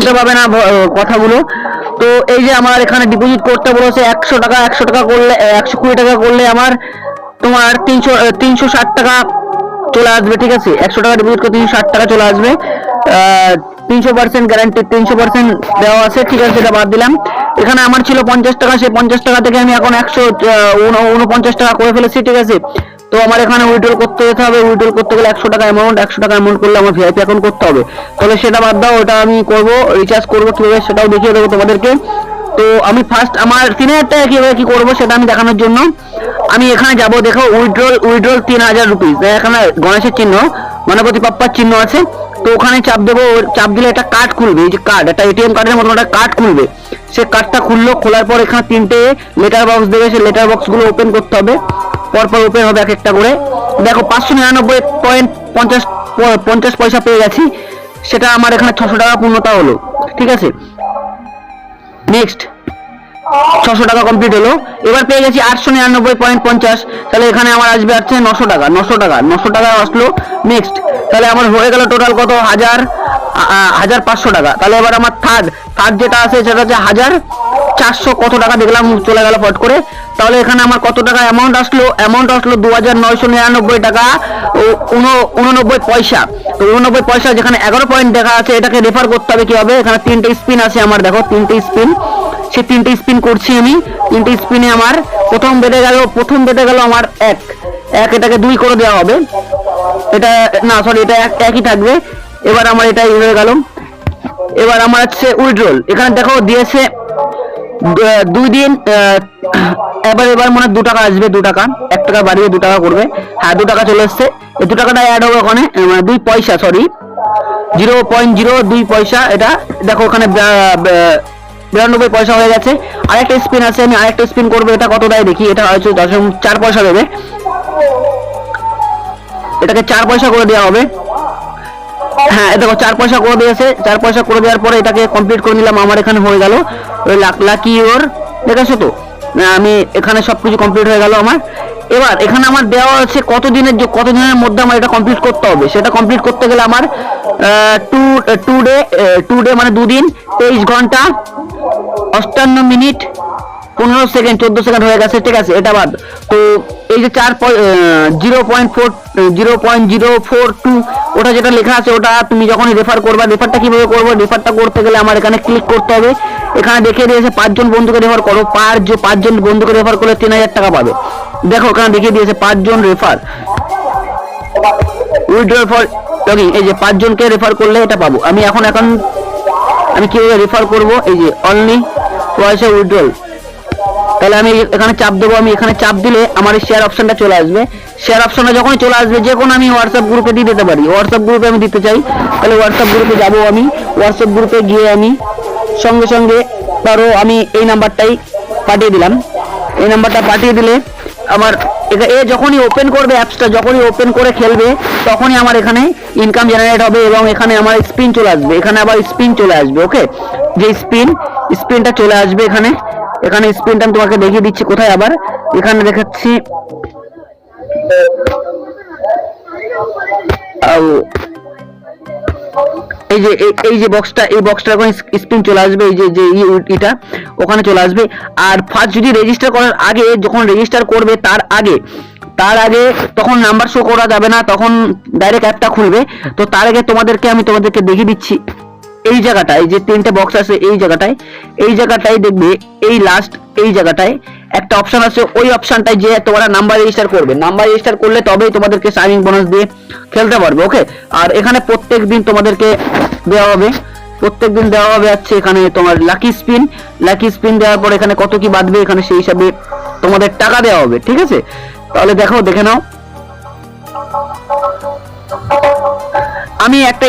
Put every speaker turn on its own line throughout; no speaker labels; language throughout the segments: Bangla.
শুনতে পাবে না কথাগুলো। তো এই যে আমার এখানে ডিপোজিট করতে বলেছে 100 টাকা করলে 120 টাকা করলে আমার তোমার 360 টাকা চলে আসবে, ঠিক আছে। 100 টাকা ডিপোজিট করে 360 টাকা চলে আসবে। 300% গ্যারান্টি, 300% দেওয়া আছে, ঠিক আছে, সেটা বাদ দিলাম। এখানে আমার ছিল 50 টাকা, সেই 50 টাকা থেকে আমি এখন 149 টাকা করে ফেলেছি, ঠিক আছে। তো আমার এখানে উইথড্রল করতে যেতে হবে। উইথড্রল করতে গেলে 100 টাকা অ্যামাউন্ট করলে আমার ভিআইপি অ্যাকাউন্ট করতে হবে। তাহলে সেটা বাদ দাও, ওটা আমি করব, রিচার্জ করবো কিভাবে সেটাও দেখিয়ে দেবো তোমাদেরকে। তো আমি ফার্স্ট আমার 3000 টাকা কিভাবে কি করবো সেটা আমি দেখানোর জন্য আমি এখানে যাব। দেখো উইথড্রল 3000 রুপিস, এখানে গণেশের চিহ্ন, গণপতি বাপ্পার চিহ্ন আছে। তো ওখানে চাপ দেবো, চাপ দিলে একটা কার্ড খুলবে, এই যে কার্ড, একটা এটিএম কার্ডের মতো একটা কার্ড খুলবে। সে কার্ডটা খোলার পর এখানে 3টে লেটার বক্স দেবে, সেই লেটার বক্স গুলো ওপেন করতে হবে, পরপর ওপেন হবে এক একটা করে। দেখো 599.50 পয়সা পেয়ে গেছি, সেটা আমার এখানে 600 টাকা পূর্ণতা হলো, ঠিক আছে। নেক্সট 600 টাকা কমপ্লিট হলো। এবার পেয়ে গেছি 899.50, তাহলে এখানে আমার আসবে 900 টাকা, 900 টাকা আসলো। নেক্সট, তাহলে আমার হয়ে গেল টোটাল কত, 1500 টাকা। তাহলে এবার আমার থার্ড যেটা আছে সেটা হচ্ছে 1400 কত টাকা দেখলাম চলে গেল ফট করে। তাহলে এখানে আমার কত টাকা অ্যামাউন্ট আসলো 2999 টাকা 89 পয়সা। তো 89 পয়সা যেখানে 11 পয়েন্ট দেখা আছে, এটাকে রেফার করতে হবে কিভাবে। এখানে 3টে স্পিন আছে আমার, দেখো 3টে স্পিন, সেই 3টে স্পিন করছি আমি। 3টে স্পিনে আমার প্রথম বেঁধে গেল আমার এক, এটাকে 2 করে দেওয়া হবে, এটা না সরি এটা একই থাকবে। এবার আমার এটা হয়ে গেল। এবার আমার হচ্ছে উইথড্রল, এখানে দেখো দিয়েছে 2 দিন। এবার মনে 2 টাকা আসবে, 2 টাকা, 1 টাকা বাড়িয়ে 2 টাকা করবে। হ্যাঁ 2 টাকা চলে এসছে, এই 2 টাকাটা অ্যাড হবে ওখানে, 2 পয়সা, সরি 0.02 পয়সা। এটা দেখো ওখানে 92 পয়সা হয়ে গেছে। আরেকটা স্পিন আছে, আমি আরেকটা স্পিন করবো, এটা কত দেয় দেখি। এটা হচ্ছে 4 পয়সা দেবে, এটাকে 4 পয়সা করে দেওয়া হবে। হ্যাঁ দেখো 4 পয়সা করে দিয়েছে। 4 পয়সা করে দেওয়ার পরে এটাকে কমপ্লিট করে নিলাম, আমার এখানে হয়ে গেল ওই লাকি ওর, দেখেছো তো, আমি এখানে সবকিছু কমপ্লিট হয়ে গেল আমার। এবার এখানে আমার দেওয়া আছে কত দিনের মধ্যে আমার এটা কমপ্লিট করতে হবে। সেটা কমপ্লিট করতে গেলে আমার 2 ডে মানে 2 দিন 23 ঘন্টা 58 মিনিট 15 সেকেন্ড 14 সেকেন্ড হয়ে গেছে, ঠিক আছে, এটা বাদ। তো এই যে 0.042 ওটা যেটা লেখা আছে, ওটা তুমি যখন রেফার করবা, রেফারটা কিভাবে করবো, রেফারটা করতে গেলে আমার এখানে ক্লিক করতে হবে। এখানে দেখিয়ে দিয়েছে 5 জন বন্ধুকে রেফার করো, 5 জন বন্ধুকে রেফার করলে 3000 টাকা পাবে। দেখো এখানে দেখিয়ে দিয়েছে 5 জন রেফার, উইথড্রল ফর লগইন, এই যে 5 জনকে রেফার করলে এটা পাবো। আমি আমি কিভাবে রেফার করব, এই যে অনলি পয়সা উইথড্রল, তাহলে আমি এখানে চাপ দেবো। আমি এখানে চাপ দিলে আমার শেয়ার অপশনটা চলে আসবে। শেয়ার অপশনটা যখনই চলে আসবে, যে কোনো আমি হোয়াটসঅ্যাপ গ্রুপে দিয়ে দিতে পারি। হোয়াটসঅ্যাপ গ্রুপে আমি দিতে চাই, তাহলে হোয়াটসঅ্যাপ গ্রুপে যাব। আমি হোয়াটসঅ্যাপ গ্রুপে গিয়ে আমি সঙ্গে ধরো আমি এই নাম্বারটাই পাঠিয়ে দিলাম। এই নাম্বারটা পাঠিয়ে দিলে আমার যখনই ওপেন করবে অ্যাপসটা, যখনই ওপেন করে খেলবে, তখনই আমার এখানে ইনকাম জেনারেট হবে এবং এখানে আমার স্পিন চলে আসবে। এখানে আবার স্পিন চলে আসবে, ওকে, যে স্পিনটা চলে আসবে এখানে স্পিনটা আমি তোমাকে দেখিয়ে দিচ্ছি কোথায়। আবার এখানে দেখাচ্ছি, এই যে বক্সটা, এই বক্সটা এখন স্পিন চলে আসবে, এই যে এটা ওখানে চলে আসবে। আর ফার্স্ট যদি রেজিস্টার করার আগে, যখন রেজিস্টার করবে তার আগে তখন নাম্বার শো করা যাবে না, তখন ডাইরেক্ট অ্যাপটা খুলবে। তো তার আগে আমি তোমাদেরকে দেখিয়ে দিচ্ছি। এই জায়গাটায় যে 3টে বক্স আছে, এই জায়গাটায় দেখবে, এই লাস্ট এই জায়গাটায় একটা অপশন আছে। ওই অপশনটায় যে তোমরা নাম্বার রেজিস্টার করবে, নাম্বার রেজিস্টার করলে তবেই তোমাদেরকে সাইনিং বোনাস দিয়ে খেলতে পারবে, ওকে। আর এখানে প্রত্যেকদিন তোমাদেরকে দেওয়া হবে, হচ্ছে এখানে তোমার লাকি স্পিন দেওয়ার পর এখানে কত কি বাঁধবে, এখানে সেই হিসাবে তোমাদের টাকা দেওয়া হবে, ঠিক আছে। তাহলে দেখে নাও, আমি একটা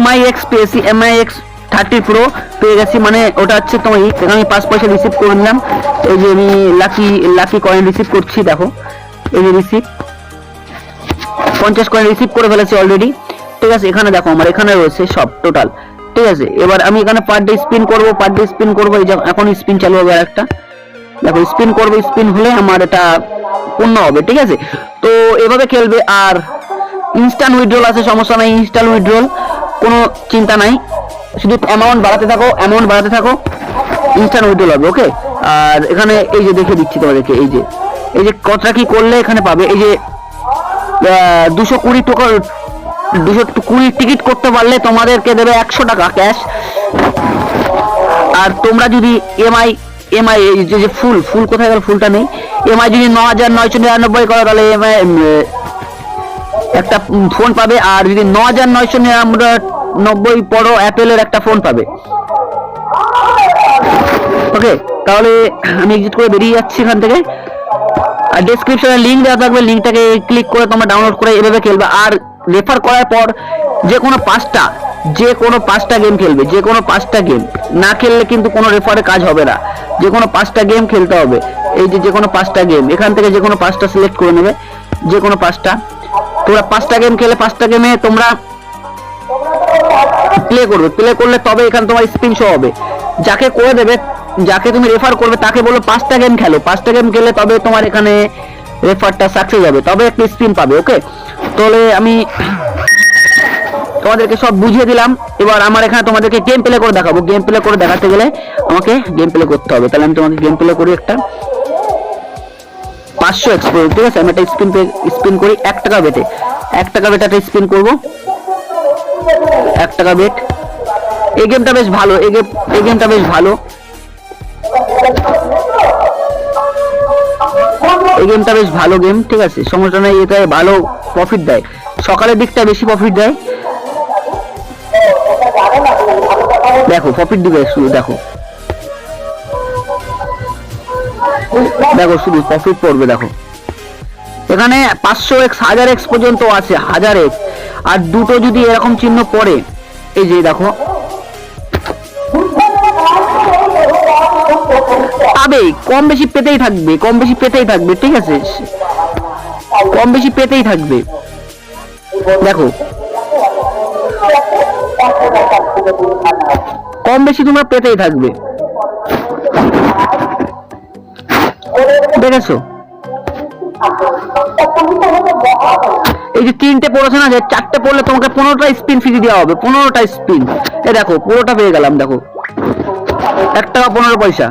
MIX পেয়েছি, MIX 30 Pro পেয়ে গেছি, মানে ওটা হচ্ছে তোমার আমি 5 পয়সা রিসিভ করে নিলাম। এই যে আমি লাকি কয়েন রিসিভ করছি, দেখো এই যে রিসিভ 50 কয়েন রিসিভ করে ফেলেছি অলরেডি, ঠিক আছে। এখানে দেখো আমার এখানে রয়েছে সব টোটাল, ঠিক আছে। এবার আমি এখানে পার ডে স্পিন করবো, এই যে এখন স্পিন চালু হবে আরেকটা, দেখো স্পিন করবো, স্পিন হলে আমার এটা পূর্ণ হবে, ঠিক আছে। তো এভাবে খেলবে। আর ইনস্ট্যান্ট উইথড্রল আছে, সমস্যা নাই, ইনস্ট্যান্ট উইথড্রল কোনো চিন্তা নাই, শুধু অ্যামাউন্ট বাড়াতে থাকো, ইনস্ট্যান্ট উইথড্রল হবে। ওকে, আর এখানে এই যে দেখে দিচ্ছি তোমাদেরকে, এই যে কতটা কি করলে এখানে পাবে। এই যে 220 টাকা, 220 টিকিট করতে পারলে তোমাদেরকে দেবে 100 টাকা ক্যাশ। আর তোমরা যদি এমআই এই যে ফুল কোথায় গেল, ফুলটা নেই। এমআই যদি 9999 করো তাহলে এমআই একটা ফোন পাবে, আর যদি 9999 পড়ো অ্যাপেলের একটা ফোন পাবে। ওকে, তাহলে আমি এক্সিট করে বেরিয়ে যাচ্ছি এখান থেকে। আর ডেসক্রিপশনে লিংক দেওয়া থাকবে, লিংকটাকে ক্লিক করে তোমরা ডাউনলোড করে এভাবে খেলবে। আর রেফার করার পর যে কোনো পাঁচটা গেম খেলবে, যে কোনো 5টা গেম না খেললে কিন্তু কোনো রেফারে কাজ হবে না। যে কোনো 5টা গেম খেলতে হবে। এই যে কোনো 5টা গেম, এখান থেকে যে কোনো 5টা সিলেক্ট করে নেবে, যে কোনো 5টা। তোমরা 5টা গেম খেলে 5টা গেমে তোমরা প্লে করলে তবে এখানে তোমার স্পিন শো হবে। যাকে করে দেবে, যাকে তুমি রেফার করবে তাকে বলো 5টা গেম খেলো, 5টা গেম খেলে তবে তোমার এখানে রেফারটা সাকসেস হবে, তবে একটা স্পিন পাবে। ওকে, তাহলে আমি তোমাদেরকে সব বুঝিয়ে দিলাম। এবার আমার এখানে তোমাদেরকে গেম প্লে করে দেখাবো। গেম প্লে করে দেখাতে গেলে আমাকে গেম প্লে করতে হবে। তাহলে আমি তোমাকে গেম প্লে করি একটা 500 এক্সপোর্ট। ঠিক আছে, আমি একটা স্পিন করি 1 টাকা বেটে, 1 টাকা বেটে একটা স্পিন করবো, 1 টাকা বেট। এই গেমটা বেশ ভালো, এই গেমটা বেশ ভালো, এই গেমটা বেশ ভালো গেম। ঠিক আছে, সমস্যা নাই, এটা ভালো প্রফিট দেয়, সকালের দিকটা বেশি প্রফিট দেয়। দেখো প্রফিট দিবে, শুধু দেখো শুধু প্রফিট পড়বে। দেখো এখানে 500x 1000x পর্যন্ত আছে, 1000x। আর দুটো যদি এরকম চিহ্ন পড়ে, এই যে দেখো পাবে, কম বেশি পেতেই থাকবে, ঠিক আছে, কম বেশি পেতেই থাকবে। দেখো কম বেশি তোমরা পেতেই থাকবে, দেখেছো। এই যে 3টে পড়েছে না, যে 4টে পড়লে তোমাকে 15টা স্পিন ফ্রি দেওয়া হবে, 15টা স্পিন। এই দেখো পুরোটা পেয়ে গেলাম, দেখো 1 টাকা 15 পয়সা।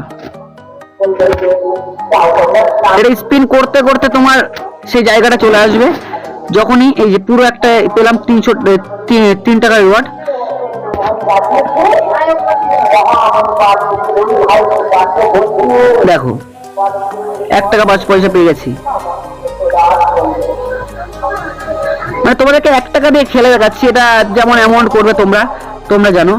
এটা স্পিন করতে করতে তোমার সেই জায়গাটা চলে আসবে, যখনই এই যে পুরো একটা পেলাম 3 টাকা রিওয়ার্ড। দেখো 1 টাকা 5 পয়সা পেয়ে গেছি। মানে তোমাদেরকে 1 টাকা দিয়ে খেলে দেখাচ্ছি। এটা যেমন অ্যামাউন্ট করবে তোমরা জানো,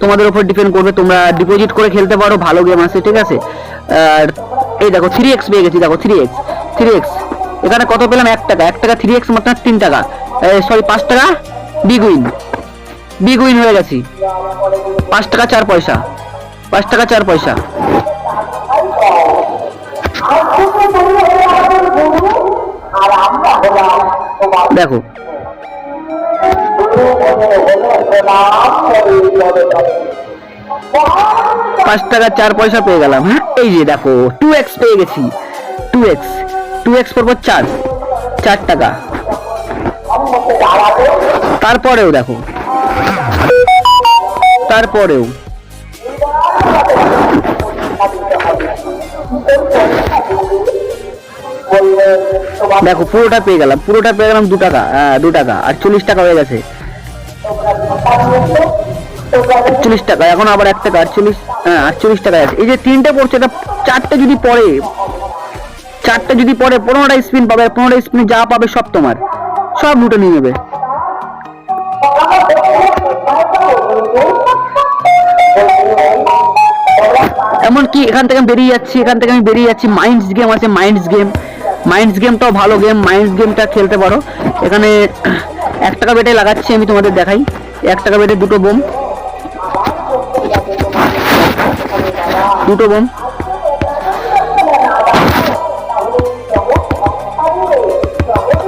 তোমাদের উপর ডিপেন্ড করবে। তোমরা ডিপোজিট করে খেলতে পারো, ভালো গেম আছে। ঠিক আছে, আর এই দেখো 3x পেয়ে গেছি। দেখো 3x এখানে কত পেলাম, 1 টাকা, 1 টাকা 3x মাত্র 3 টাকা, সরি 5 টাকা বিগ উইন হয়ে গেছি। 5 টাকা 4 পয়সা, 5 টাকা 4 পয়সা। দেখো 5 টাকা 4 পয়সা পেয়ে গেলাম। হ্যাঁ, এই যে দেখো 2x পেয়ে গেছি, 2x পর 4 টাকা। তারপরেও দেখো, দেখো পুরোটা পেয়ে গেলাম 2 টাকা, 2 টাকা 48 টাকা হয়ে গেছে, 48 টাকা। এখন আবার 1 টাকা 48 টাকা আছে। এই যে 3টে পড়ছে, এটা 4টে যদি পড়ে 15টা স্পিন পাবে। 15টা স্পিনে যা পাবে সব তোমার, সব লুটে নিয়ে নেবে। এমনকি এখান থেকে আমি বেরিয়ে যাচ্ছি। মাইন্ডস গেম আছে, মাইন্ডস গেমটাও ভালো গেম, মাইন্ডস গেমটা খেলতে পারো। এখানে 1 টাকা বেটে লাগাচ্ছি, আমি তোমাদের দেখাই। 1 টাকা বেটে দুটো বোম,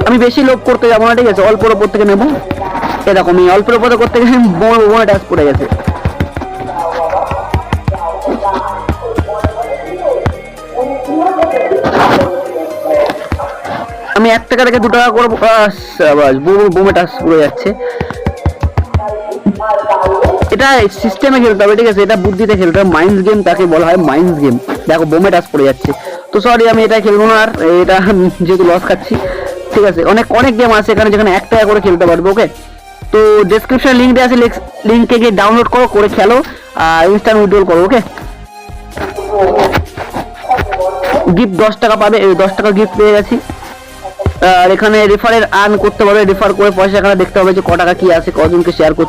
আমি বেশি লোভ করতে যাবো না, ঠিক আছে, অল্পর ওপর থেকে নেবো। এরকম অল্পের ওপরে করতে গেলে বোমে টাচ পড়ে গেছে। আমি 1 টাকা থেকে 2 টাকা করবো, বোমে টাচ পড়ে যাচ্ছে। এটা এটা সিস্টেমে খেলতে হবে, ঠিক আছে, এটা বুদ্ধিতে খেলতে হবে, মাইন্ডস গেম তাকে বলা হয়, মাইন্ডস গেম। দেখো বোমে টাচ পড়ে যাচ্ছে, তো সরি আমি এটা খেলবো না আর, এটা যেহেতু লস খাচ্ছি। ঠিক আছে, অনেক অনেক গেম আছে এখানে যেখানে 1 টাকা করে খেলতে পারবে। ওকে, তো ডেসক্রিপশন লিঙ্ক দেওয়া আছে, লিঙ্কে গিয়ে ডাউনলোড করো, করে খেলো আর ইনস্ট্যান্ট উইথড্রল করো। ওকে, গিফট 10 টাকা পাবে, এই 10 টাকা গিফট পেয়ে গেছি। আর এখানে রেফারের আর্ন করতে পারবে, রেফার করে পয়সা এখানে দেখতে হবে যে ক টাকা কি আছে, কজনকে শেয়ার করতে